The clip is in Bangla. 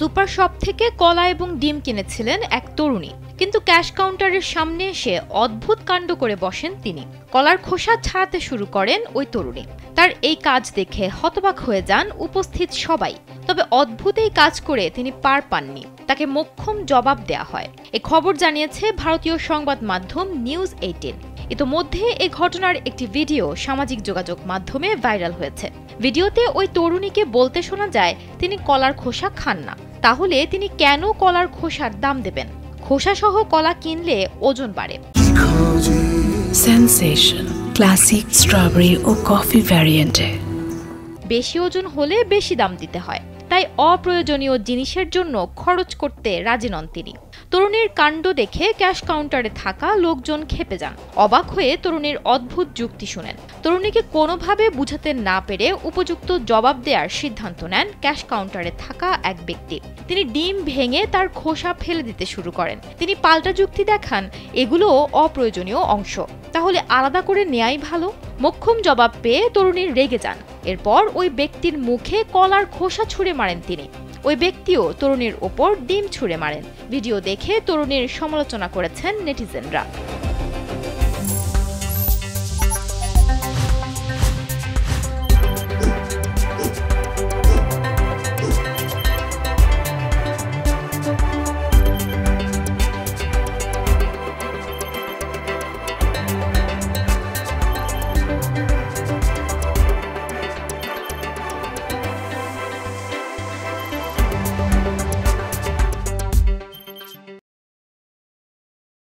সুপার শপ থেকে কলা এবং ডিম কিনেছিলেন এক তরুণী, কিন্তু ক্যাশ কাউন্টারের সামনে এসে অদ্ভুত কাণ্ড করে বসেন তিনি। কলার খোসা ছাড়াতে শুরু করেন ওই তরুণী। তার এই কাজ দেখে হতবাক হয়ে যান উপস্থিত সবাই। তবে অদ্ভুত এই কাজ করে তিনি পার পাননি, তাকে মোক্ষম জবাব দেয়া হয়। এ খবর জানিয়েছে ভারতীয় সংবাদ মাধ্যম নিউজ 18। ইতোমধ্যে এই ঘটনার একটি ভিডিও সামাজিক যোগাযোগ মাধ্যমে ভাইরাল হয়েছে। ভিডিওতে ওই তরুণীকে বলতে শোনা যায় তিনি কলার খোসা খান না, তাহলে তিনি কেন কলার খোসার দাম দেবেন? খোসা সহ কলা কিনলে ওজন বাড়ে। সেনসেশন ক্লাসিক স্ট্রবেরি ও কফি ভ্যারিয়েন্টে বেশি ওজন হলে বেশি দাম দিতে হয়, তাই অপ্রয়োজনীয় জিনিসের জন্য খরচ করতে রাজি নন তিনি। তরুণীর কাণ্ড দেখে ক্যাশ কাউন্টারে থাকা লোকজন ক্ষেপে যান। অবাক হয়ে তরুণীর অদ্ভুত যুক্তি শুনেন। তরুণীকে কোনোভাবে বুঝাতে না পেরে উপযুক্ত জবাব দেওয়ার সিদ্ধান্ত নেন ক্যাশ কাউন্টারে থাকা এক ব্যক্তি। তিনি ডিম ভেঙে তার খোসা ফেলে দিতে শুরু করেন। তিনি পাল্টা যুক্তি দেখান এগুলোও অপ্রয়োজনীয় অংশ, তাহলে আলাদা করে নেয়াই ভালো। মোক্ষম জবাব পেয়ে তরুণীর রেগে যান। এরপর ওই ব্যক্তির মুখে কলার খোসা ছুঁড়ে মারেন তিনি। ওই ব্যক্তিও তরুণীর ওপর ডিম ছুঁড়ে মারেন। ভিডিও দেখে তরুণীর সমালোচনা করেছেন নেটিজেনরা।